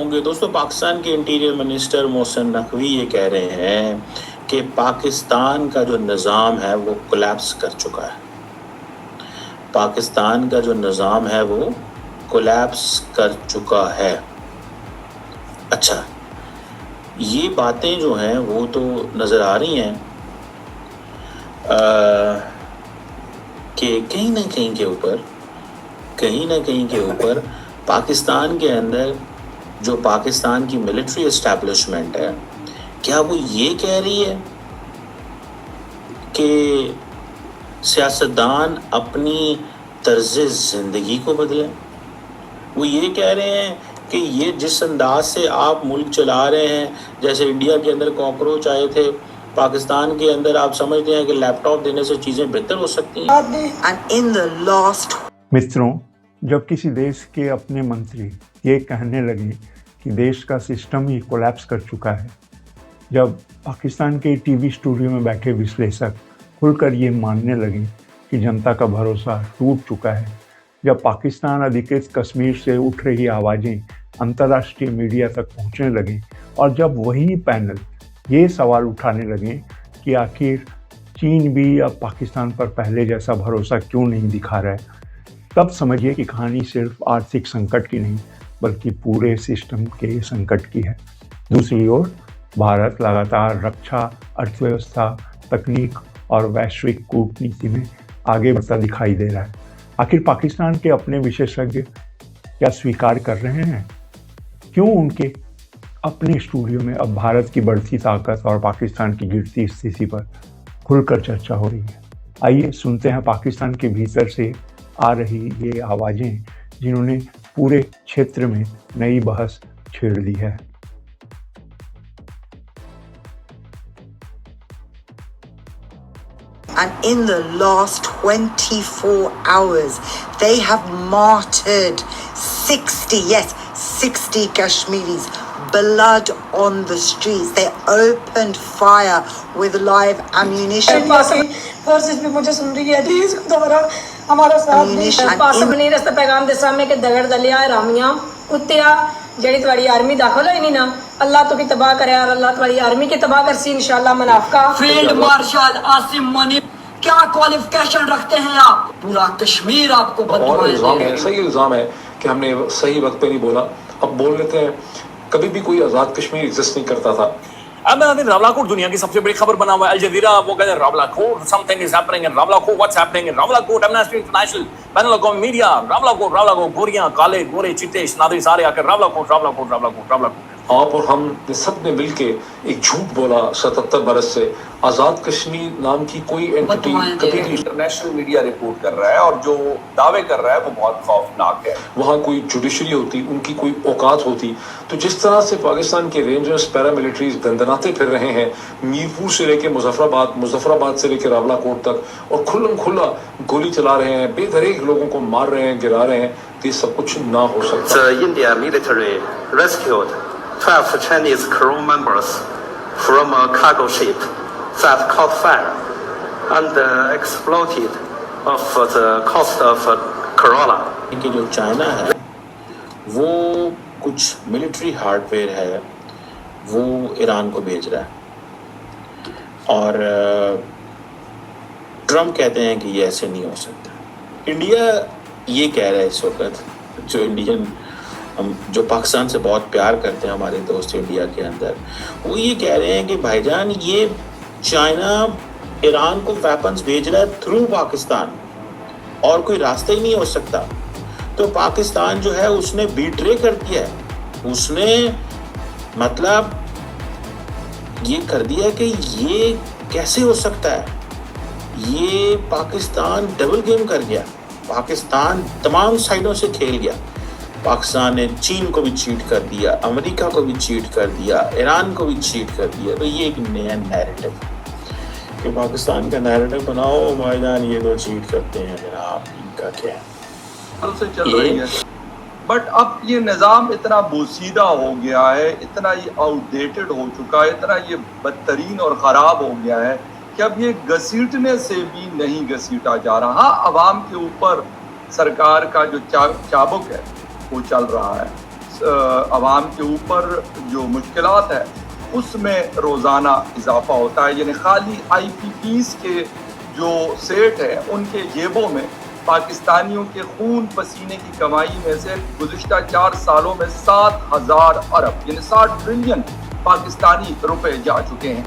होंगे। दोस्तों, पाकिस्तान के इंटीरियर मिनिस्टर मोहसिन नकवी ये कह रहे हैं कि पाकिस्तान का जो निज़ाम है वो कोलैप्स कर चुका है। पाकिस्तान का जो निज़ाम है वो कोलैप्स कर चुका है। अच्छा, ये बातें जो हैं वो तो नज़र आ रही हैं कि कहीं ना कहीं के ऊपर पाकिस्तान के अंदर जो पाकिस्तान की मिलिट्री एस्टैब्लिशमेंट है, क्या वो ये कह रही है कि सियासतदान अपनी तर्ज ज़िंदगी को बदलें? वो ये कह रहे हैं कि ये जिस अंदाज से आप मुल्क चला रहे हैं, जैसे इंडिया के अंदर कॉकरोच आए थे, पाकिस्तान के अंदर आप समझते हैं कि लैपटॉप देने से चीज़ें बेहतर हो सकती हैं। मित्रों, जब किसी देश के अपने मंत्री ये कहने लगे कि देश का सिस्टम ही कोलैप्स कर चुका है, जब पाकिस्तान के टीवी स्टूडियो में बैठे विश्लेषक खुलकर ये मानने लगे कि जनता का भरोसा टूट चुका है, जब पाकिस्तान अधिकृत कश्मीर से उठ रही आवाज़ें अंतर्राष्ट्रीय मीडिया तक पहुंचने लगें और जब वही पैनल ये सवाल उठाने लगे कि आखिर चीन भी अब पाकिस्तान पर पहले जैसा भरोसा क्यों नहीं दिखा रहा है, तब समझिए कि कहानी सिर्फ आर्थिक संकट की नहीं बल्कि पूरे सिस्टम के संकट की है। दूसरी ओर भारत लगातार रक्षा, अर्थव्यवस्था, तकनीक और वैश्विक कूटनीति में आगे बढ़ता दिखाई दे रहा है। आखिर पाकिस्तान के अपने विशेषज्ञ क्या स्वीकार कर रहे हैं? क्यों उनके अपने स्टूडियो में अब भारत की बढ़ती ताकत और पाकिस्तान की गिरती स्थिति पर खुलकर चर्चा हो रही है? आइए सुनते हैं पाकिस्तान के भीतर से आ रही ये आवाज़ें जिन्होंने पूरे क्षेत्र में नई बहस छेड़ दी है। And in the last 24 hours, they have martyred 60 Kashmiris, blood on the streets. They opened fire with live ammunition. Forces भी मुझे सुन रही है, प्लीज दोबारा हमारा साथ दीजिए। पासमनी रस्ते पैगाम दे सामने के दगड़ दलिया रामियां कुत्तिया जेड़ी तुम्हारी आर्मी दाखिल होई नहीं ना, अल्लाह तो की तबाह करे यार, अल्लाह तुम्हारी आर्मी की तबाह करसी इंशाल्लाह। मुनाफिका फील्ड मार्शल आसिम मनी क्या क्वालिफिकेशन रखते हैं आप? पूरा कश्मीर आपको और इल्जाम है, सही इल्जाम है कि हमने सही वक्त पे नहीं बोला। अब बोल लेते हैं, कभी भी कोई आजाद कश्मीर एग्जिस्ट नहीं करता था। अब रावलाकोट दुनिया की सबसे बड़ी खबर बना हुआ है। अल जजीरा वो कहते हैं Rawalakot something is happening in Rawalakot, what's happening in Rawalakot, Amnesty International, बैनुल अक़वामी मीडिया, रावलाकोट गोरियां काले गोरे चिट्टे नादरी सारे आकर रावलाकोट। आप और हम सब ने मिलके एक झूठ बोला 77 बरस से। आजाद कश्मीर नाम की कोई एंटिटी कभी भी इंटरनेशनल मीडिया रिपोर्ट कर रहा है और जो दावे कर रहा है वो बहुत खौफनाक है। वहाँ कोई जुडिशरी होती, उनकी कोई औकात होती, तो जिस तरह से पाकिस्तान के रेंजर्स पैरामिलिट्रीज दंदनाते फिर रहे हैं मीरपुर से लेके मुजफ्फराबाद से लेके रावलाकोट तक और खुल्लम खुल्ला गोली चला रहे हैं, बेदरेक लोगों को मार रहे हैं, गिरा रहे हैं, तो ये सब कुछ ना हो सकता। The India military rescued 12 Chinese crew members from a cargo ship that caught fire and exploded off the coast of Kerala. कि जो चाइना है वो कुछ मिलिट्री हार्डवेयर है वो ईरान को भेज रहा है और ट्रम्प कहते हैं कि ये ऐसे नहीं हो सकता। इंडिया ये कह रहा है इस वक्त, जो इंडियन हम जो पाकिस्तान से बहुत प्यार करते हैं हमारे दोस्त इंडिया के अंदर, वो ये कह रहे हैं कि भाईजान ये चाइना ईरान को वेपन्स भेज रहा है थ्रू पाकिस्तान और कोई रास्ता ही नहीं हो सकता। तो पाकिस्तान जो है उसने बीट्रे कर दिया है, उसने मतलब ये कर दिया कि ये कैसे हो सकता है। ये पाकिस्तान डबल गेम कर गया, पाकिस्तान तमाम साइडों से खेल गया। पाकिस्तान ने चीन को भी चीट कर दिया, अमेरिका को भी चीट कर दिया, ईरान को भी चीट कर दिया। तो ये एक नया नैरेटिव कि पाकिस्तान का नैरेटिव बनाओ भाईजान ये तो चीट करते हैं जनाब, इनका क्या है से चल रही है। बट अब ये निज़ाम इतना बोसीदा हो गया है, इतना ये आउटडेटेड हो चुका है, इतना ये बदतरीन और ख़राब हो गया है कि अब ये घसीटने से भी नहीं घसीटा जा रहा। हाँ, अवाम के ऊपर सरकार का जो चाबुक है वो चल रहा है। आवाम के ऊपर जो मुश्किलात है उसमें रोज़ाना इजाफा होता है। यानी खाली IPPs के जो सेठ हैं उनके जेबों में पाकिस्तानियों के खून पसीने की कमाई में से गुज़िश्ता 4 सालों में 7,000 अरब यानी 60 ट्रिलियन पाकिस्तानी रुपए जा चुके हैं।